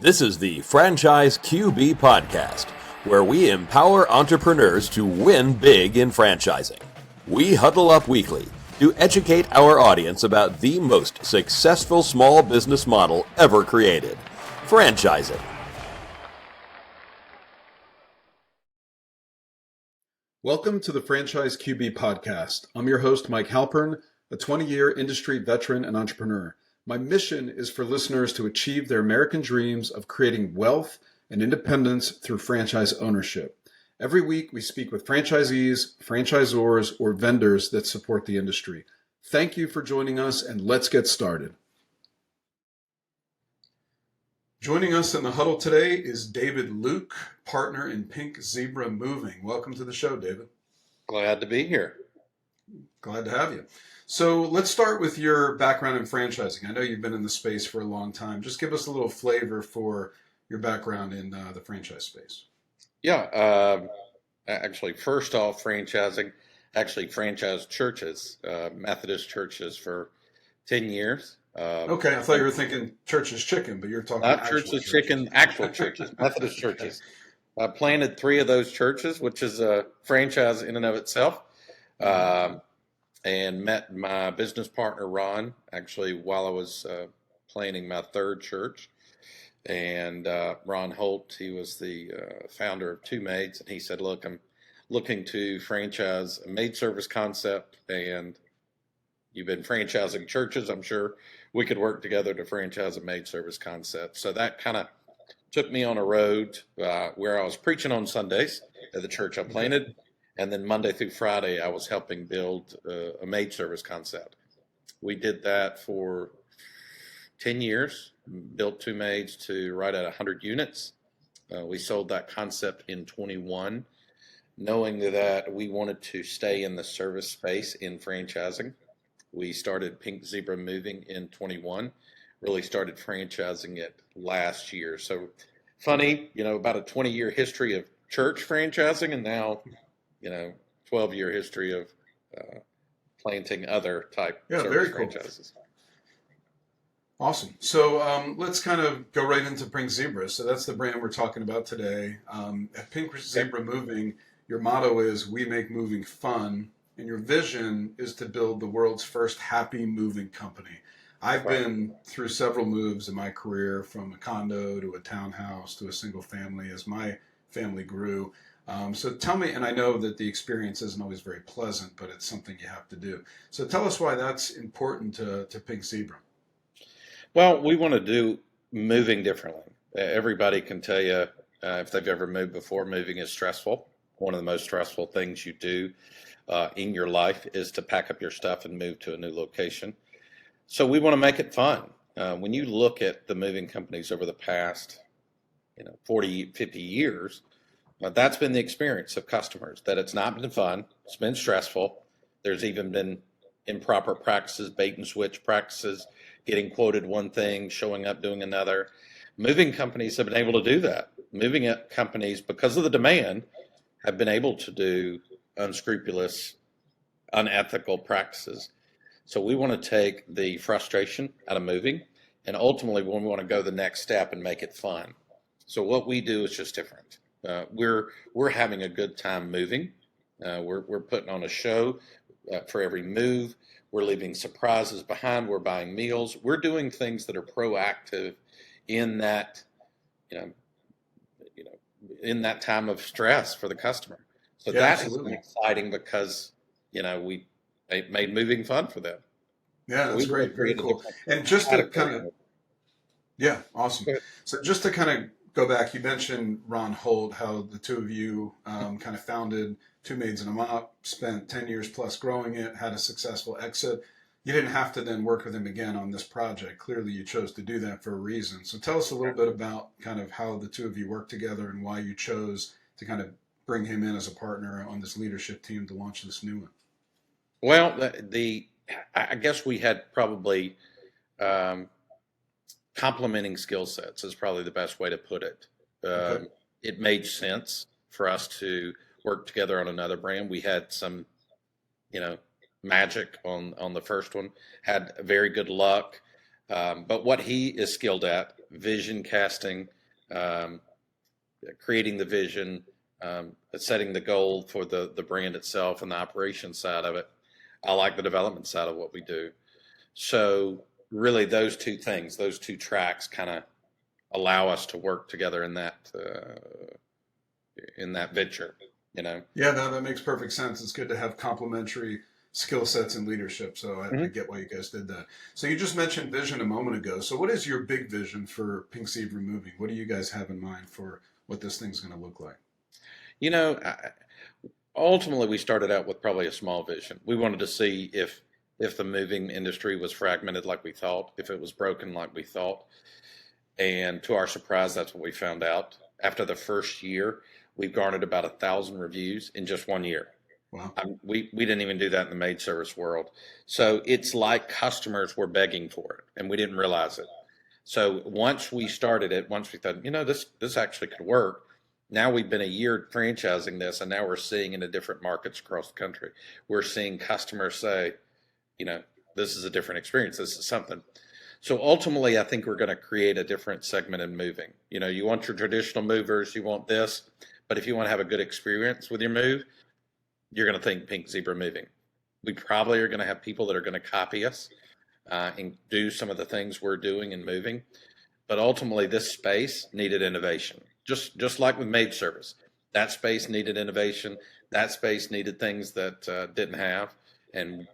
This is the Franchise QB Podcast, where we empower entrepreneurs to win big in franchising. We huddle up weekly to educate our audience about the most successful small business model ever created, franchising. Welcome to the Franchise QB Podcast. I'm your host, Mike Halpern, a 20-year industry veteran and entrepreneur. My mission is for listeners to achieve their American dreams of creating wealth and independence through franchise ownership. Every week, we speak with franchisees, franchisors, or vendors that support the industry. Thank you for joining us, and let's get started. Joining us in the huddle today is David Luke, partner in Pink Zebra Moving. Welcome to the show, David. Glad to be here. Glad to have you. So let's start with your background in franchising. I know you've been in the space for a long time. Just give us a little flavor for your background in the franchise space. Yeah, actually, first off, franchised churches, Methodist churches for 10 years. Okay, I thought you were thinking church's chicken, but you're talking not churches, chicken, actual churches, Methodist churches. I planted 3 of those churches, which is a franchise in and of itself. And met my business partner, Ron, actually, while I was planning my 3rd church. And Ron Holt, he was the founder of Two Maids, and he said, look, I'm looking to franchise a maid service concept, and you've been franchising churches. I'm sure we could work together to franchise a maid service concept. So that kind of took me on a road where I was preaching on Sundays at the church I planted. And then Monday through Friday, I was helping build a maid service concept. We did that for 10 years, built Two Maids to right at 100 units. We sold that concept in 21, knowing that we wanted to stay in the service space in franchising. We started Pink Zebra Moving in 21, really started franchising it last year. So funny, about a 20-year history of church franchising, and now 12-year history of planting other type service franchises. Cool. Awesome. So let's kind of go right into Pink Zebra. So that's the brand we're talking about today. At Pink Zebra Moving, your motto is "We make moving fun," and your vision is to build the world's first happy moving company. I've been through several moves in my career, from a condo to a townhouse to a single family as my family grew. So tell me, and I know that the experience isn't always very pleasant, but it's something you have to do. So tell us why that's important to Pink Zebra. Well, we want to do moving differently. Everybody can tell you, if they've ever moved before, moving is stressful. One of the most stressful things you do in your life is to pack up your stuff and move to a new location. So we want to make it fun. When you look at the moving companies over the past 40, 50 years, that's been the experience of customers, that it's not been fun, it's been stressful. There's even been improper practices, bait and switch practices, getting quoted one thing, showing up doing another. Moving companies have been able to do that. Moving companies, because of the demand, have been able to do unscrupulous, unethical practices. So we want to take the frustration out of moving, and ultimately we want to go the next step and make it fun. So what we do is just different. We're having a good time moving. We're putting on a show for every move. We're leaving surprises behind. We're buying meals. We're doing things that are proactive in that, in that time of stress for the customer. So that absolutely. Is exciting because we made moving fun for them. Yeah, that's great. Very cool. And just to kind of, awesome. So just to kind of go back, you mentioned Ron Holt, how the two of you kind of founded Two Maids and a Mop, spent 10 years plus growing it, had a successful exit. You didn't have to then work with him again on this project. Clearly you chose to do that for a reason. So tell us a little bit about kind of how the two of you worked together and why you chose to kind of bring him in as a partner on this leadership team to launch this new one. Well, I guess we had probably complementing skill sets is probably the best way to put it. Okay. It made sense for us to work together on another brand. We had some, magic on the first one, had very good luck. But what he is skilled at, vision casting, um, creating the vision, setting the goal for the brand itself and the operation side of it. I like the development side of what we do. So really those two things, those two tracks kind of allow us to work together in that venture, you know? Yeah, no, that makes perfect sense. It's good to have complementary skill sets in leadership. So I Mhm. get why you guys did that. So you just mentioned vision a moment ago. So what is your big vision for Pink Zebra Moving? What do you guys have in mind for what this thing's going to look like? You know, ultimately we started out with probably a small vision. We wanted to see if the moving industry was fragmented like we thought, if it was broken like we thought. And to our surprise, that's what we found out. After the first year, we've garnered about 1,000 reviews in just 1 year. Wow. We didn't even do that in the maid service world. So it's like customers were begging for it, and we didn't realize it. So once we started it, once we thought, this actually could work. Now we've been a year franchising this, and now we're seeing in the different markets across the country. We're seeing customers say, you know, this is a different experience. This is something. So ultimately, I think we're going to create a different segment in moving. You know, you want your traditional movers, you want this, but if you want to have a good experience with your move, you're going to think Pink Zebra Moving. We probably are going to have people that are going to copy us and do some of the things we're doing and moving. But ultimately, this space needed innovation, just like with maid service. That space needed innovation. That space needed things that didn't have, and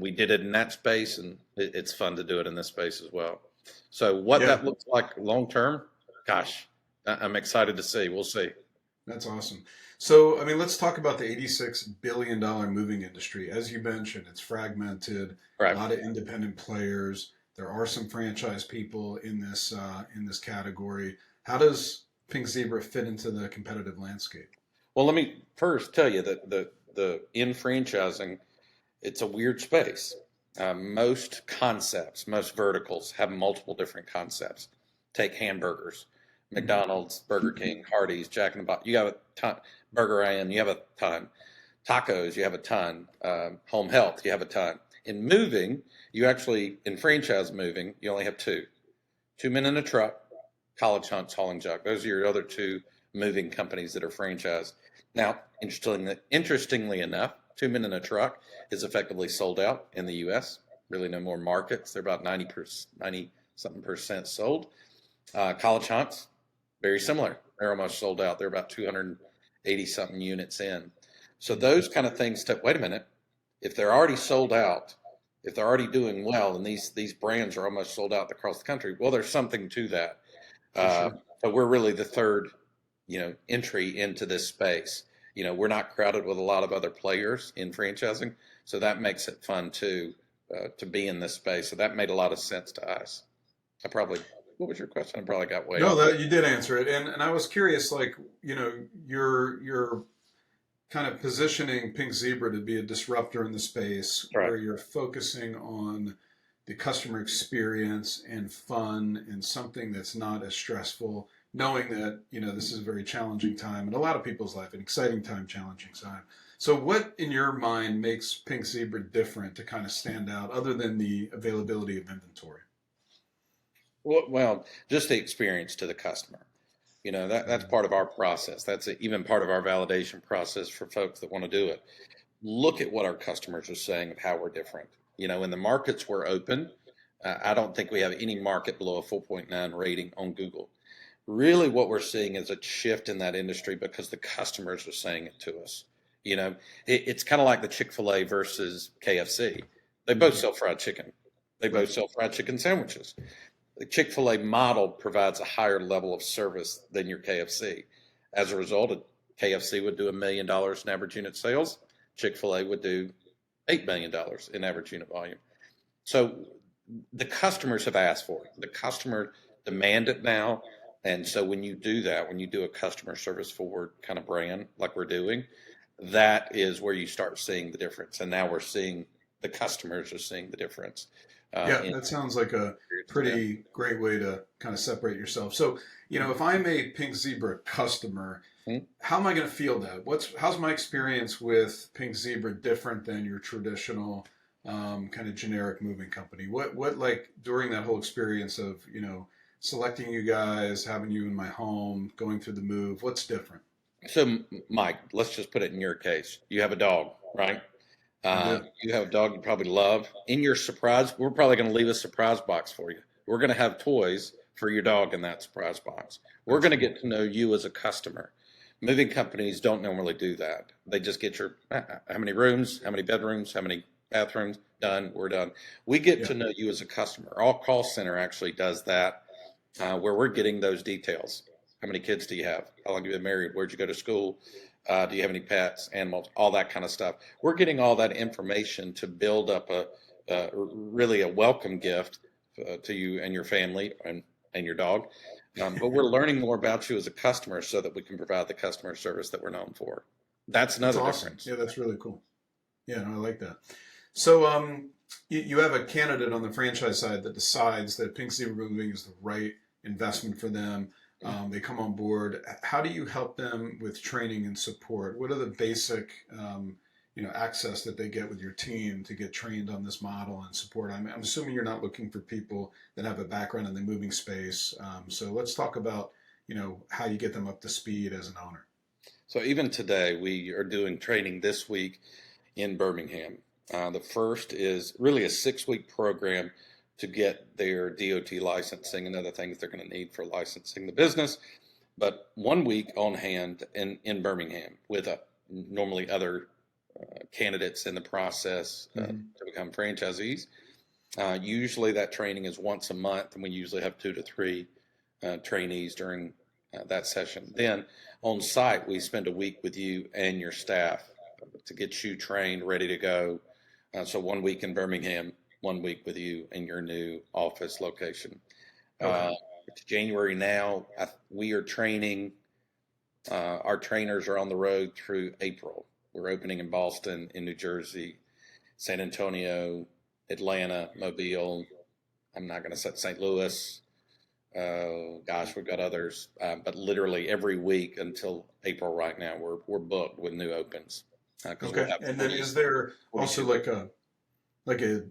we did it in that space, and it's fun to do it in this space as well. So what Yeah, that looks like long term, gosh, I'm excited to see. We'll see. that's awesome. So, I mean, let's talk about the $86 billion moving industry. As you mentioned, it's fragmented, a Right. lot of independent players. There are some franchise people in this category. How does Pink Zebra fit into the competitive landscape? Well, let me first tell you that the in franchising, it's a weird space. Most concepts, most verticals have multiple different concepts. Take hamburgers, Mhm. McDonald's, Burger King, Hardee's, Jack in the Box. You have a ton. Burger Inn, you have a ton. Tacos, you have a ton. Home health, you have a ton. In moving, in franchise moving, you only have two. Two men in a truck, College Hunts, Hauling Junk. Those are your other two moving companies that are franchised. Now, interestingly enough, Two Men in a Truck is effectively sold out in the U.S. Really, no more markets. They're about 90 something percent sold. College Hunts, very similar. They're almost sold out. They're about 280 something units in. So those kind of things. Wait a minute. If they're already sold out, if they're already doing well, and these brands are almost sold out across the country, well, there's something to that. For Uh, sure. so we're really the third, entry into this space. We're not crowded with a lot of other players in franchising, so that makes it fun too to be in this space. So that made a lot of sense to us. What was your question? I probably got way No, off. that you did answer it, and I was curious, like you're kind of positioning Pink Zebra to be a disruptor in the space Right. where you're focusing on the customer experience and fun and something that's not as stressful, knowing that, this is a very challenging time in a lot of people's life, an exciting time, challenging time. So what in your mind makes Pink Zebra different to kind of stand out other than the availability of inventory? Well, just the experience to the customer. That's part of our process. That's even part of our validation process for folks that want to do it. Look at what our customers are saying of how we're different. In the markets we're open, I don't think we have any market below a 4.9 rating on Google. Really, what we're seeing is a shift in that industry because the customers are saying it to us. It's kind of like the Chick-fil-A versus KFC. They both Mhm. sell fried chicken. They both Right. sell fried chicken sandwiches. The Chick-fil-A model provides a higher level of service than your KFC. As a result, KFC would do $1 million in average unit sales. Chick-fil-A would do $8 million in average unit volume. So the customers have asked for it. The customer demand it now. And so when you do that, when you do a customer service forward kind of brand like we're doing, that is where you start seeing the difference. And now we're seeing the customers are seeing the difference Yeah, in that sounds like a experience to them. pretty great way to kind of separate yourself. So, if I'm a Pink Zebra customer, Mhm. how am I going to feel that? How's my experience with Pink Zebra different than your traditional kind of generic moving company. What like during that whole experience of, selecting you guys, having you in my home, going through the move, what's different? So, Mike, let's just put it in your case. You have a dog, right? I do. You have a dog you probably love. In your surprise, we're probably going to leave a surprise box for you. We're going to have toys for your dog in that surprise box. We're That's going to cool. get to know you as a customer. Moving companies don't normally do that. They just get your how many rooms, how many bedrooms, how many bathrooms, done, we're done. We get Yeah. to know you as a customer. Our call center actually does that, where we're getting those details. How many kids do you have? How long have you been married? Where'd you go to school? Do you have any pets, animals, all that kind of stuff? We're getting all that information to build up really a welcome gift to you and your family and your dog. But we're learning more about you as a customer so that we can provide the customer service that we're known for. That's That's another awesome. difference. Yeah, that's really cool. Yeah, no, I like that. So, you have a candidate on the franchise side that decides that Pink Zebra Moving is the right investment for them. They come on board. How do you help them with training and support? What are the basic, access that they get with your team to get trained on this model and support? I'm assuming you're not looking for people that have a background in the moving space. So let's talk about, how you get them up to speed as an owner. So even today, we are doing training this week in Birmingham. The first is really a 6-week program to get their DOT licensing and other things they're going to need for licensing the business. But 1 week on hand in Birmingham with normally other candidates in the process to become franchisees. Usually that training is once a month, and we usually have 2 to 3 trainees during that session. Then on site, we spend a week with you and your staff to get you trained, ready to go. So 1 week in Birmingham, 1 week with you in your new office location. Okay. It's January now. We are training. Our trainers are on the road through April. We're opening in Boston, in New Jersey, San Antonio, Atlanta, Mobile. I'm not going to say St. Louis. Gosh, we've got others, but literally every week until April right now, we're booked with new opens. Because we'll Okay. have And then 40, is there also 42. like a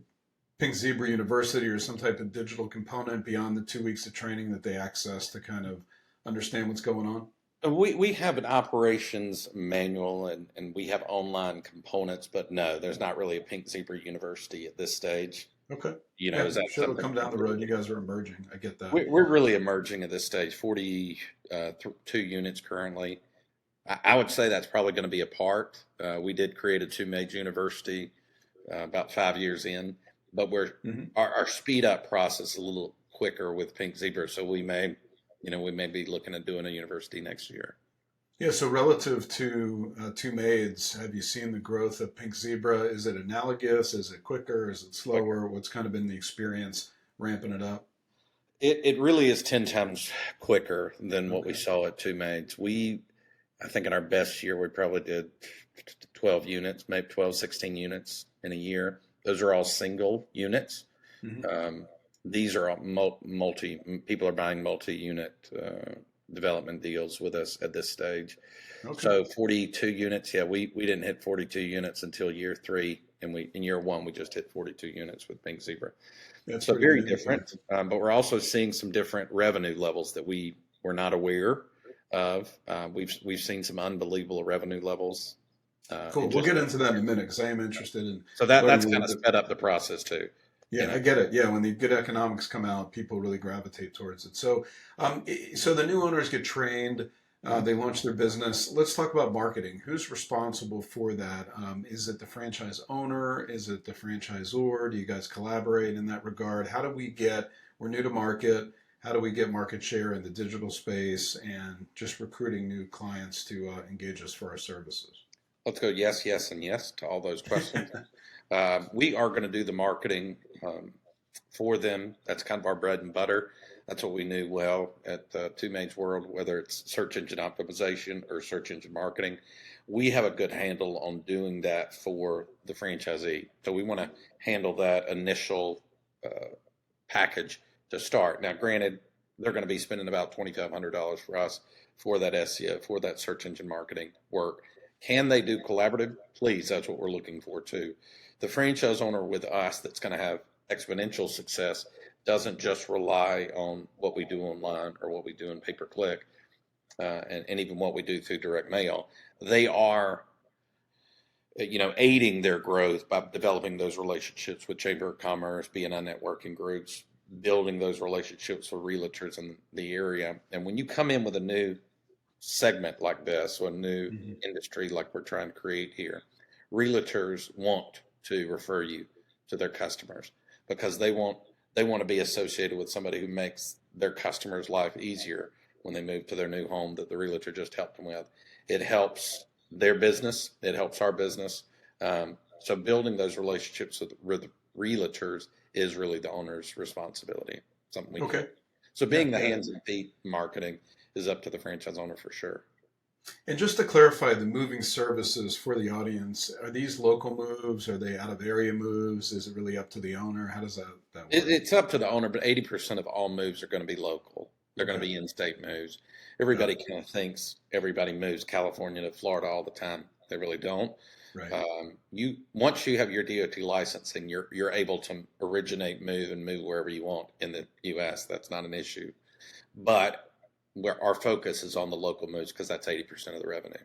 Pink Zebra University or some type of digital component beyond the 2 weeks of training that they access to kind of understand what's going on? We have an operations manual and we have online components, but no, there's not really a Pink Zebra University at this stage. Okay. Is Yeah, that sure. It'll something come down the road. You guys are emerging. I get that. we're really emerging at this stage? 42 units currently. I would say that's probably going to be a part. We did create a 2 major university about 5 years in, but Hmm. our speed up process is a little quicker with Pink Zebra, so we may be looking at doing a university next year. Yeah. So relative to two maids, have you seen the growth of Pink Zebra? Is it analogous? Is it quicker? Is it Quicker. slower? What's kind of been the experience ramping it up? It really is 10 times quicker than what we Okay. saw at 2 Maids. I think in our best year, we probably did 12 units, maybe 12, 16 units in a year. Those are all single units. Hmm. Um, these are all people are buying multi-unit development deals with us at this stage. Okay. So 42 units, yeah, we didn't hit 42 units until year 3, and in year 1 we just hit 42 units with Pink Zebra. That's So pretty very amazing. different, but we're also seeing some different revenue levels that we were not aware of. We've seen some unbelievable revenue levels. Cool. In We'll just get into that in a minute because I am interested in so learning that's a kind little of bit. sped up the process too. You Yeah, I know, get it. Yeah, when the good economics come out, people really gravitate towards it. So, so the new owners get trained. They launch their business. Let's talk about marketing. Who's responsible for that? Is it the franchise owner? Is it the franchisor? Do you guys collaborate in that regard? How do we get? We're new to market. How do we get market share in the digital space and just recruiting new clients to engage us for our services? let's go yes, yes, and yes to all those questions. We are going to do the marketing for them. That's kind of our bread and butter. That's what we knew well at 2Mains World, whether it's search engine optimization or search engine marketing. We have a good handle on doing that for the franchisee. So we want to handle that initial package to start. Now, granted, they're going to be spending about $2,500 for us for that SEO, for that search engine marketing work. Can they do collaborative? Please, that's what we're looking for too. the franchise owner with us that's going to have exponential success doesn't just rely on what we do online or what we do in pay-per-click, and even what we do through direct mail. They are, aiding their growth by developing those relationships with Chamber of Commerce, B&I networking groups, building those relationships with realtors in the area. And when you come in with a new segment like this, or a new industry like we're trying to create here, realtors want to refer you to their customers because they want to be associated with somebody who makes their customer's life easier when they move to their new home that the realtor just helped them with. It helps their business. It helps our business. So building those relationships with realtors is really the owner's responsibility. Something we do. So being the hands and feet marketing is up to the franchise owner for sure. And just to clarify, the moving services for the audience, are these local moves? Are they out of area moves? Is it really up to the owner? How does that work? It's up to the owner, but 80% of all moves are going to be local. They're going to be in-state moves. Everybody kind of thinks everybody moves California to Florida all the time. They really don't. Right. Once you have your DOT licensing, you're able to originate, move, and move wherever you want in the U.S. That's not an issue. But where our focus is on the local moves because that's 80% of the revenue.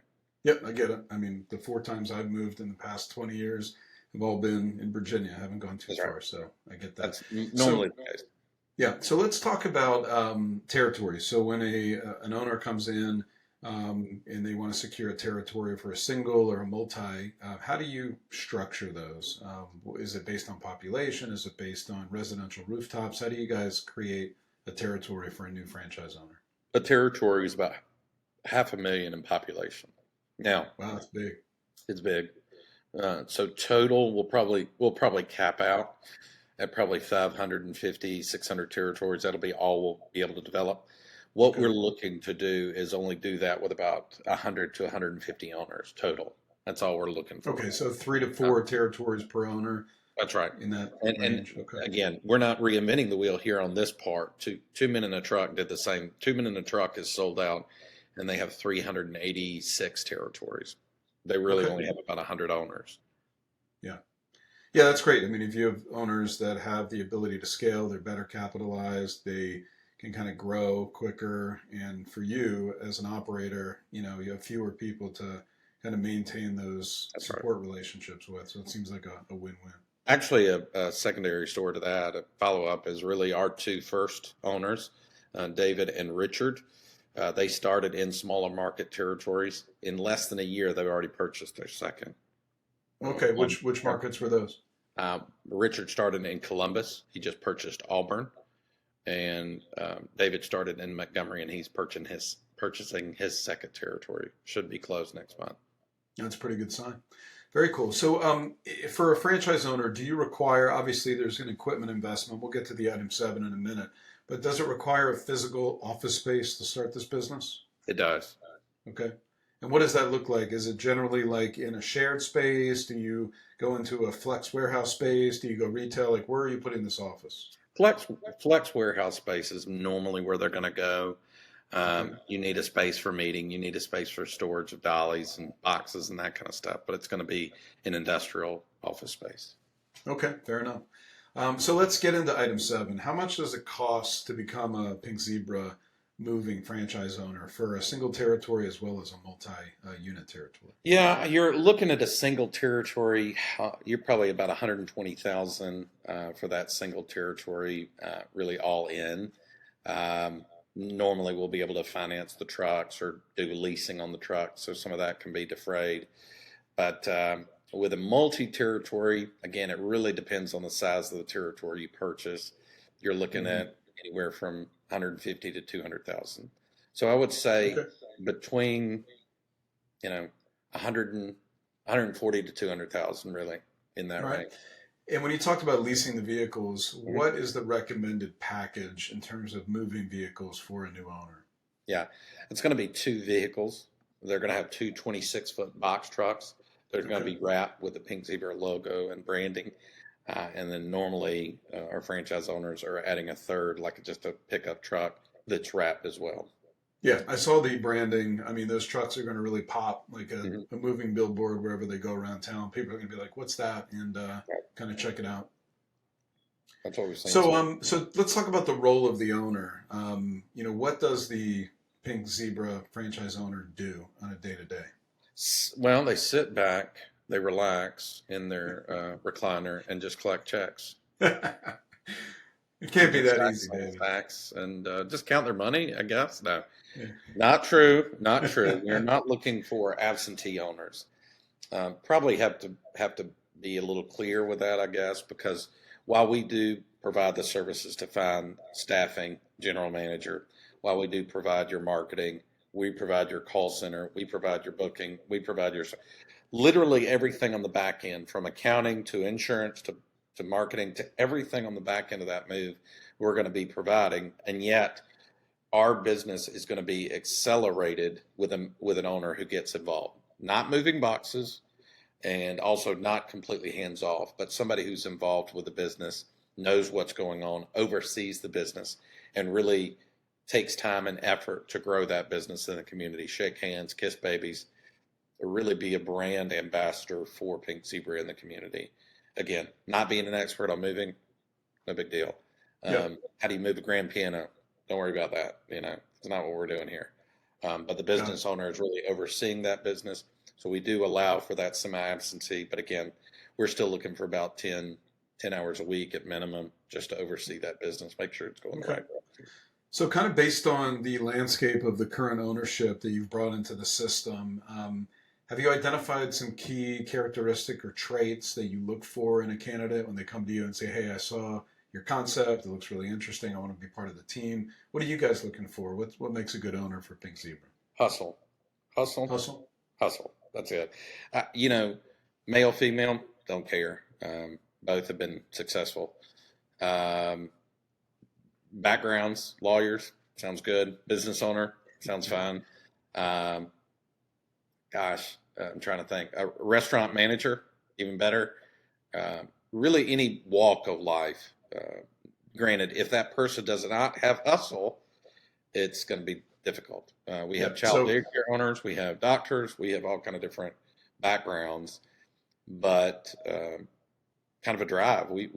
Yep, I get it. I mean, the 4 times I've moved in the past 20 years have all been in Virginia. I haven't gone too far, right. So I get that. That's normally the case. Yeah, so let's talk about territories. So when an owner comes in and they want to secure a territory for a single or a multi, how do you structure those? Is it based on population? Is it based on residential rooftops? How do you guys create a territory for a new franchise owner? A territory is about 500,000 in population. Now, wow, that's big. It's big. So total, we'll probably cap out at probably 550, 600 territories. That'll be all we'll be able to develop. What we're looking to do is only do that with about 100 to 150 owners total. That's all we're looking for. Okay, so 3 to 4 territories per owner. That's right. In that range. And again, we're not reinventing the wheel here on this part. Two Men in a Truck did the same. 2 Men in a Truck is sold out, and they have 386 territories. They really only have about 100 owners. Yeah, that's great. I mean, if you have owners that have the ability to scale, they're better capitalized, they can kind of grow quicker. And for you as an operator, you have fewer people to kind of maintain those support relationships with. So it seems like a win-win. Actually, a secondary story to that, a follow-up, is really our 2 first owners, David and Richard. They started in smaller market territories. In less than a year, they've already purchased their second. Okay, which markets were those? Richard started in Columbus. He just purchased Auburn. And David started in Montgomery, and he's purchasing his second territory. Should be closed next month. That's a pretty good sign. Very cool. So for a franchise owner, do you require, obviously there's an equipment investment. We'll get to the item 7 in a minute. But does it require a physical office space to start this business? It does. Okay. And what does that look like? Is it generally like in a shared space? Do you go into a flex warehouse space? Do you go retail? Like, where are you putting this office? Flex warehouse space is normally where they're going to go. You need a space for meeting. You need a space for storage of dollies and boxes and that kind of stuff. But it's going to be an industrial office space. Okay, fair enough. So let's get into item 7. How much does it cost to become a Pink Zebra moving franchise owner for a single territory as well as a multi-unit territory? Yeah, you're looking at a single territory. You're probably about $120,000 for that single territory, really all in. Normally, we'll be able to finance the trucks or do leasing on the trucks, so some of that can be defrayed. But with a multi-territory, again, it really depends on the size of the territory you purchase. You're looking at anywhere from 150 to 200,000. So I would say between 140 to 200,000, really, in that range. And when you talked about leasing the vehicles, what is the recommended package in terms of moving vehicles for a new owner? Yeah, it's going to be 2 vehicles. They're going to have 2 26-foot box trucks. They're going to be wrapped with the Pink Zebra logo and branding. And then normally our franchise owners are adding a third, like just a pickup truck that's wrapped as well. Yeah, I saw the branding. I mean, those trucks are going to really pop like Mhm. a moving billboard wherever they go around town. People are going to be like, "What's that?" and kind of check it out. That's what we've seen So, so. so let's talk about the role of the owner. What does the Pink Zebra franchise owner do on a day to day? Well, they sit back, they relax in their recliner, and just collect checks. It can't be Just that stacks easy, on David. stacks and just count their money, I guess. No, Yeah. not true. Not true. We are not looking for absentee owners. Probably have to be a little clear with that, I guess, because while we do provide the services to find staffing, general manager, while we do provide your marketing, we provide your call center, we provide your booking, we provide your literally everything on the back end, from accounting to insurance to marketing to everything on the back end of that move, we're going to be providing, and yet our business is going to be accelerated with an owner who gets involved, not moving boxes and also not completely hands off, but somebody who's involved with the business, knows what's going on, oversees the business, and really takes time and effort to grow that business in the community, shake hands, kiss babies, or really be a brand ambassador for Pink Zebra in the community. Again, not being an expert on moving, no big deal. Yep. How do you move a grand piano? Don't worry about that. It's not what we're doing here. But the Got it. business owner is really overseeing that business. So we do allow for that semi-absentee. But again, we're still looking for about 10 hours a week at minimum just to oversee that business, make sure it's going the Okay. right direction. So, kind of based on the landscape of the current ownership that you've brought into the system, have you identified some key characteristic or traits that you look for in a candidate when they come to you and say, "Hey, I saw your concept. It looks really interesting. I want to be part of the team." What are you guys looking for? What makes a good owner for Pink Zebra? Hustle, hustle, Hustle. hustle. That's it. You know, male, female, don't care. Both have been successful. Um, Backgrounds, lawyers, sounds good. Business owner, sounds fine. Um, I'm trying to think. A restaurant manager, even better. Uh, Really, any walk of life. Granted, if that person does not have hustle, it's going to be difficult. We Yeah. have child So, daycare owners, we have doctors, we have all kind of different backgrounds, but kind of a drive. We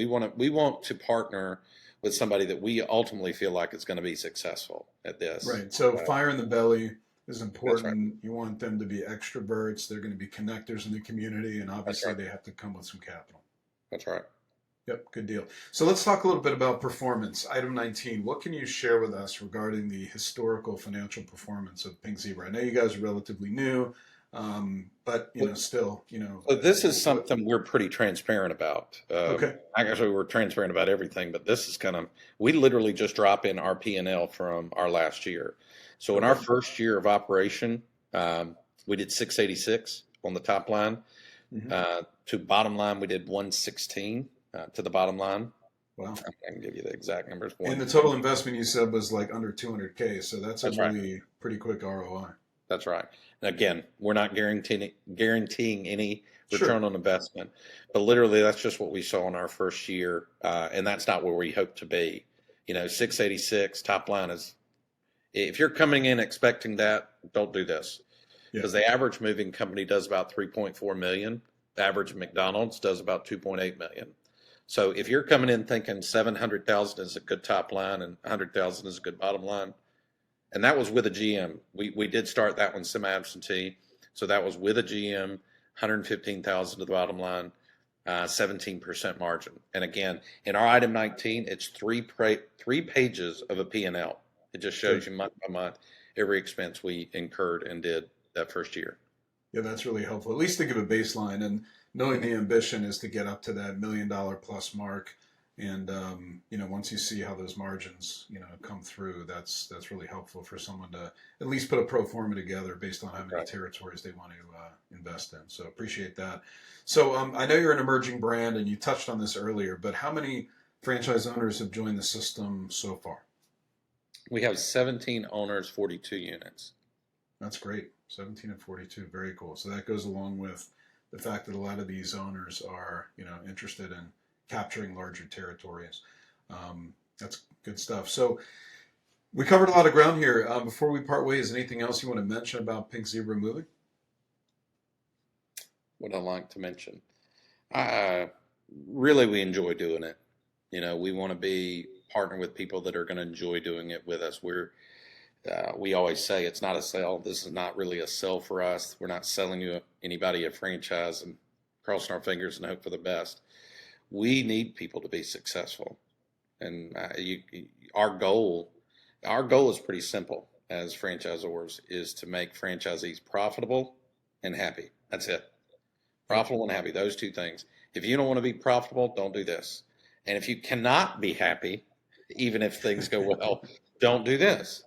want to partner with somebody that we ultimately feel like is going to be successful at this. right. So, Uh, fire in the belly is that's right. important. You want them to be extroverts. They're going to be connectors in the community, and That's obviously, right. they have to come with some capital. That's right. Yep, good deal. So let's talk a little bit about performance. Item 19, what can you share with us regarding the historical financial performance of Pink Zebra? I know you guys are relatively new, but Well, still, so this is what? something we're pretty transparent about. Okay, Actually, we're transparent about everything, but this is kind of, we literally just drop in our P&L from our last year. So in our okay. first year of operation, we did 686 on the top line. Hmm. To bottom line, we did 116 to the bottom line. Wow. I can give you the exact numbers. And One. the total investment you said was like under 200K, so that's a That's right. really pretty quick ROI. That's right. And again, we're not guaranteeing any Sure. return on investment, but literally that's just what we saw in our first year, and that's not where we hope to be. 686 top line is, if you're coming in expecting that, don't do this, Yeah. because the average moving company does about 3.4 million. The average McDonald's does about 2.8 million. So if you're coming in thinking 700,000 is a good top line and 100,000 is a good bottom line, and that was with a GM. We did start that one semi-absentee, so that was with a GM, 115,000 to the bottom line, 17% margin. And again, in our item 19, it's three pages of a P&L. It just shows Good. you month by month every expense we incurred and did that first year. Yeah, that's really helpful. At least to give a baseline, and knowing the ambition is to get up to that $1 million plus mark. And once you see how those margins, come through, that's really helpful for someone to at least put a pro forma together based on how many Right. territories they want to invest in. So appreciate that. So I know you're an emerging brand, and you touched on this earlier, but how many franchise owners have joined the system so far? We have 17 owners, 42 units. That's great. 17 and 42, very cool. So that goes along with the fact that a lot of these owners are, interested in capturing larger territories. That's good stuff. So We covered a lot of ground here. Before we part ways, anything else you want to mention about Pink Zebra Moving? What I like to mention, really, we enjoy doing it. We want to be partner with people that are going to enjoy doing it with us. We always say it's not a sale. This is not really a sell for us. We're not selling anybody a franchise and crossing our fingers and hope for the best. We need people to be successful, and our goal is pretty simple as franchisors, is to make franchisees profitable and happy. That's it. Profitable and happy, those two things. If you don't want to be profitable, don't do this. And if you cannot be happy, even if things go well, don't do this.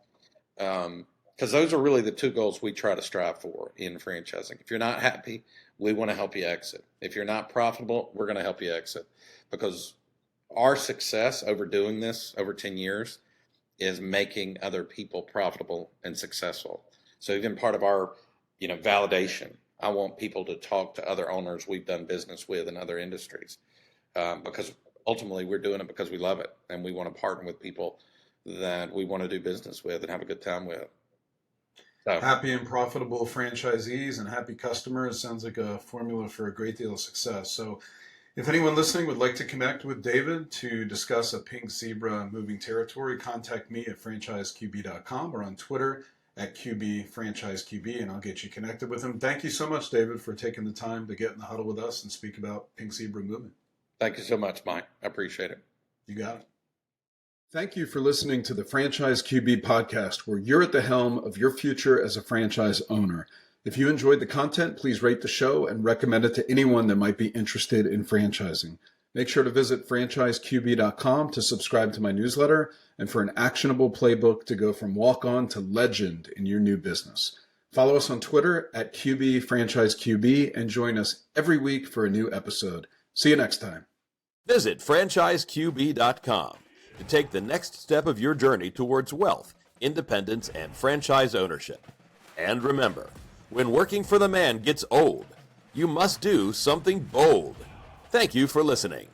Because those are really the two goals we try to strive for in franchising. If you're not happy, we want to help you exit. If you're not profitable, we're going to help you exit. Because our success over doing this over 10 years is making other people profitable and successful. So even part of our, validation, I want people to talk to other owners we've done business with in other industries, because ultimately we're doing it because we love it, and we want to partner with people that we want to do business with and have a good time with. So, happy and profitable franchisees and happy customers sounds like a formula for a great deal of success. So if anyone listening would like to connect with David to discuss a Pink Zebra moving territory, contact me at franchiseqb.com or on Twitter at QBFranchiseQB, and I'll get you connected with him. Thank you so much, David, for taking the time to get in the huddle with us and speak about Pink Zebra moving. Thank you so much, Mike. I appreciate it. You got it. Thank you for listening to the Franchise QB podcast, where you're at the helm of your future as a franchise owner. If you enjoyed the content, please rate the show and recommend it to anyone that might be interested in franchising. Make sure to visit franchiseqb.com to subscribe to my newsletter and for an actionable playbook to go from walk-on to legend in your new business. Follow us on Twitter at QBFranchiseQB and join us every week for a new episode. See you next time. Visit franchiseqb.com to take the next step of your journey towards wealth, independence, and franchise ownership. And remember, when working for the man gets old, you must do something bold. Thank you for listening.